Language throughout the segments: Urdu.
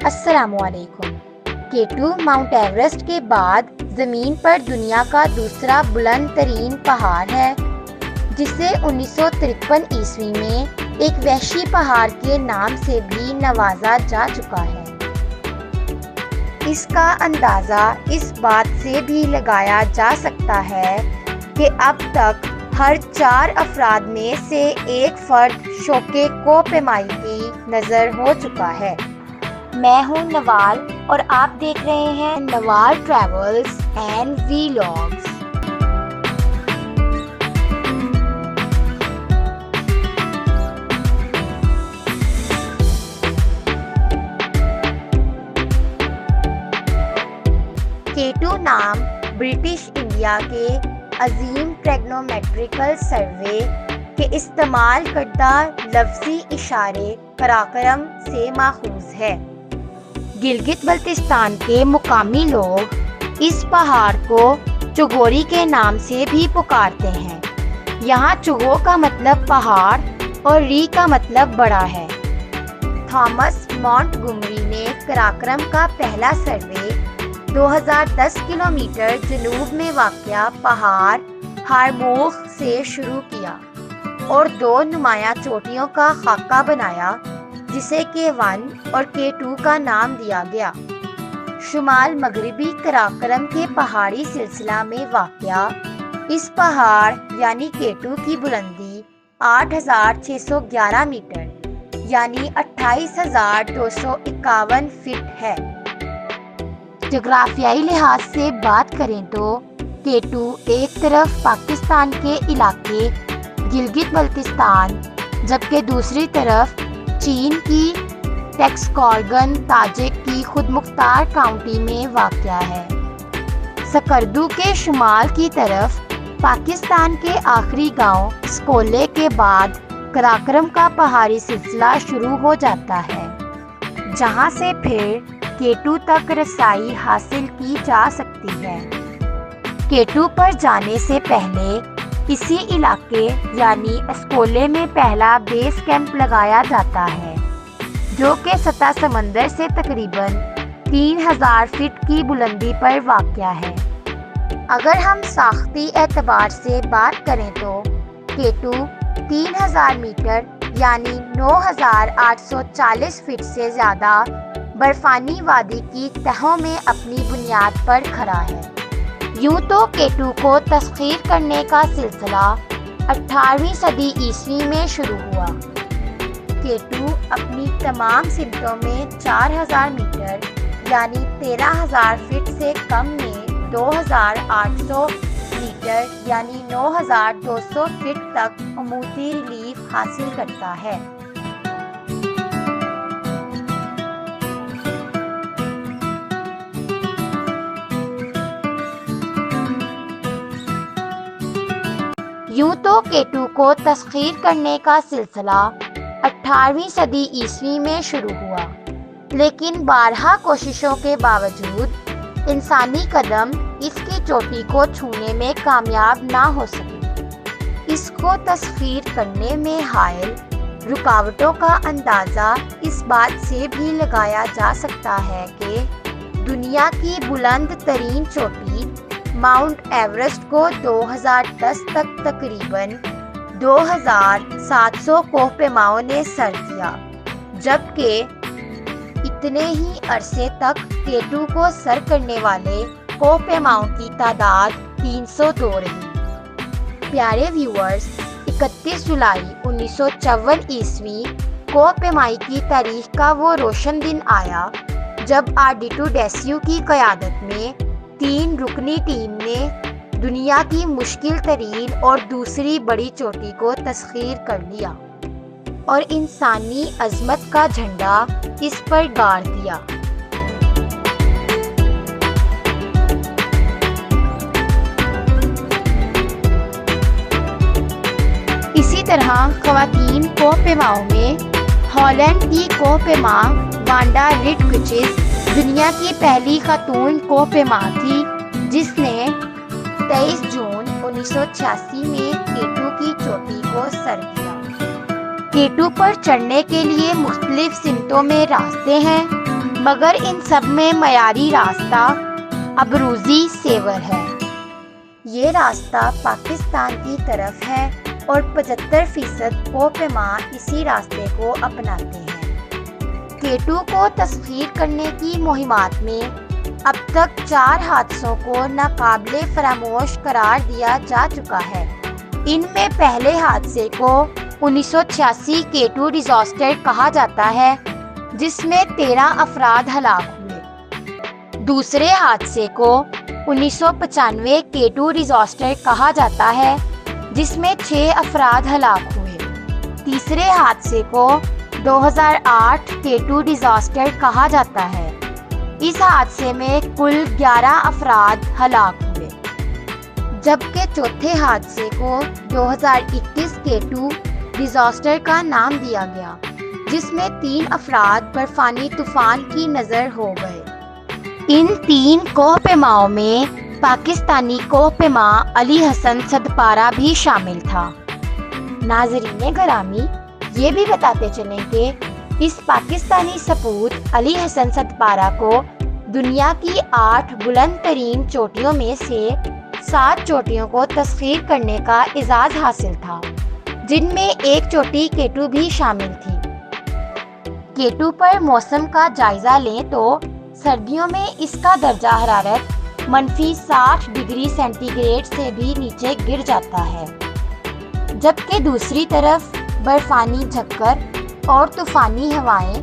السلام علیکم۔ K2 ماؤنٹ ایورسٹ کے بعد زمین پر دنیا کا دوسرا بلند ترین پہاڑ ہے، جسے 1953 عیسوی میں ایک وحشی پہاڑ کے نام سے بھی نوازا جا چکا ہے۔ اس کا اندازہ اس بات سے بھی لگایا جا سکتا ہے کہ اب تک ہر 4 افراد میں سے ایک فرد شوق کوہ کی نظر ہو چکا ہے۔ میں ہوں نوال اور آپ دیکھ رہے ہیں نوال ٹریولز اینڈ ویلاگز۔ K2 نام برٹش انڈیا کے عظیم ٹریگنومیٹریکل سروے کے استعمال کردہ لفظی اشارے قراقرم سے ماخوذ ہے۔ گلگت بلتستان کے مقامی لوگ اس پہاڑ کو چگوری کے نام سے بھی پکارتے ہیں۔ یہاں چگو کا مطلب پہاڑ اور ری کا مطلب بڑا ہے۔ تھامس مونٹگومری نے قراقرم کا پہلا سروے 2010 کلومیٹر جنوب میں واقع پہاڑ ہارموغ سے شروع کیا اور 2 نمایاں چوٹیوں کا خاکہ بنایا، جسے K1 اور K2 کا نام دیا گیا۔ شمال مغربی قراقرم کے پہاڑی سلسلہ میں واقع اس پہاڑ یعنی K2 کی بلندی 8611 میٹر یعنی 28251 فٹ ہے۔ جغرافیائی لحاظ سے بات کریں تو K2 ایک طرف پاکستان کے علاقے گلگت بلتستان جبکہ دوسری طرف چین کی ٹیکسکارگن تاجک کی خود مختار کاؤنٹی میں واقع ہے۔ سکردو کے شمال کی طرف پاکستان کے آخری گاؤں اسکولے کے بعد قراقرم کا پہاڑی سلسلہ شروع ہو جاتا ہے، جہاں سے پھر K2 تک رسائی حاصل کی جا سکتی ہے۔ K2 پر جانے سے پہلے اسی علاقے یعنی اسکولے میں پہلا بیس کیمپ لگایا جاتا ہے، جو کہ سطح سمندر سے تقریباً 3000 فٹ کی بلندی پر واقع ہے۔ اگر ہم ساختی اعتبار سے بات کریں تو K2 3000 میٹر یعنی 9840 فٹ سے زیادہ برفانی وادی کی تہوں میں اپنی بنیاد پر کھڑا ہے۔ یوں تو K2 کو تسخیر کرنے کا سلسلہ 18ویں صدی عیسوی میں شروع ہوا۔ K2 اپنی تمام سمتوں میں 4000 میٹر یعنی 13000 فٹ سے کم میں 2800 میٹر یعنی 9200 فٹ تک عمودی ریلیف حاصل کرتا ہے۔ یوں تو K2 کو تسخیر کرنے کا سلسلہ 18ویں صدی عیسوی میں شروع ہوا، لیکن بارہا کوششوں کے باوجود انسانی قدم اس کی چوٹی کو چھونے میں کامیاب نہ ہو سکے۔ اس کو تسخیر کرنے میں حائل رکاوٹوں کا اندازہ اس بات سے بھی لگایا جا سکتا ہے کہ دنیا کی بلند ترین چوٹی ماؤنٹ ایورسٹ کو 2010 تک تقریباً 2700 کوہ پیماؤں نے سر کیا، جبکہ اتنے ہی عرصے تک K2 کو سر کرنے والے کوہ پیماؤں کی تعداد 302 رہی۔ پیارے ویورز، 31 جولائی 1954 عیسوی کوہ پیمائی کی تاریخ کا وہ روشن دن آیا جب آرڈیٹو ڈیسیو کی قیادت میں 3 رکنی ٹیم نے دنیا کی مشکل ترین اور دوسری بڑی چوٹی کو تسخیر کر لیا اور انسانی عظمت کا جھنڈا اس پر گاڑ دیا۔ اسی طرح خواتین کوہ پیماؤں میں ہالینڈ کی کوہ پیما وانڈا ریڈکچز دنیا کی پہلی خاتون کوہ پیما تھی، جس نے 23 جون 1986 میں K2 کی چوٹی کو سر کیا۔ K2 پر چڑھنے کے لیے مختلف سمتوں میں راستے ہیں، مگر ان سب میں معیاری راستہ ابروزی سیور ہے۔ یہ راستہ پاکستان کی طرف ہے اور 75% کوہ پیما اسی راستے کو اپناتے ہیں۔ K2 کو تسخیر کرنے کی مہمات میں اب تک 4 حادثوں کو ناقابل فراموش قرار دیا جا چکا ہے۔ ان میں پہلے حادثے کو 1986 K2 ڈیزاسٹر کہا جاتا ہے، جس میں 13 افراد ہلاک ہوئے۔ دوسرے حادثے کو 1995 K2 ڈیزاسٹر کہا جاتا ہے، جس میں 6 افراد ہلاک ہوئے۔ تیسرے حادثے کو 2008 K2 ڈیزاسٹر کہا جاتا ہے۔ اس حادثے میں کل 11 افراد ہلاک ہوئے، جبکہ چوتھے حادثے کو 2021 K2 ڈیزاسٹر کا نام دیا گیا، جس میں 3 افراد برفانی طوفان کی نظر ہو گئے۔ ان 3 کوہ پیماؤں میں پاکستانی کوہ پیما علی حسن صدپارہ بھی شامل تھا۔ ناظرین گرامی، یہ بھی بتاتے چلیں کہ اس پاکستانی سپوت علی حسن صدپارہ کو دنیا کی 8 بلند ترین چوٹیوں میں سے 7 چوٹیوں کو تسخیر کرنے کا اعزاز حاصل تھا، جن میں ایک چوٹی K2 بھی شامل تھی۔ K2 پر موسم کا جائزہ لیں تو سردیوں میں اس کا درجہ حرارت -60 ڈگری سینٹی گریڈ سے بھی نیچے گر جاتا ہے، جبکہ دوسری طرف برفانی جھکر اور طوفانی ہوائیں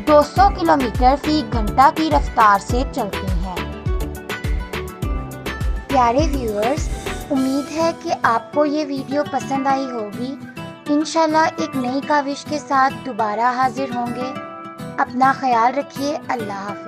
200 کلومیٹر فی گھنٹہ کی رفتار سے چلتی ہیں۔ پیارے ویورز، امید ہے کہ آپ کو یہ ویڈیو پسند آئی ہوگی۔ انشاءاللہ ایک نئی کاوش کے ساتھ دوبارہ حاضر ہوں گے۔ اپنا خیال رکھیے۔ اللہ حافظ۔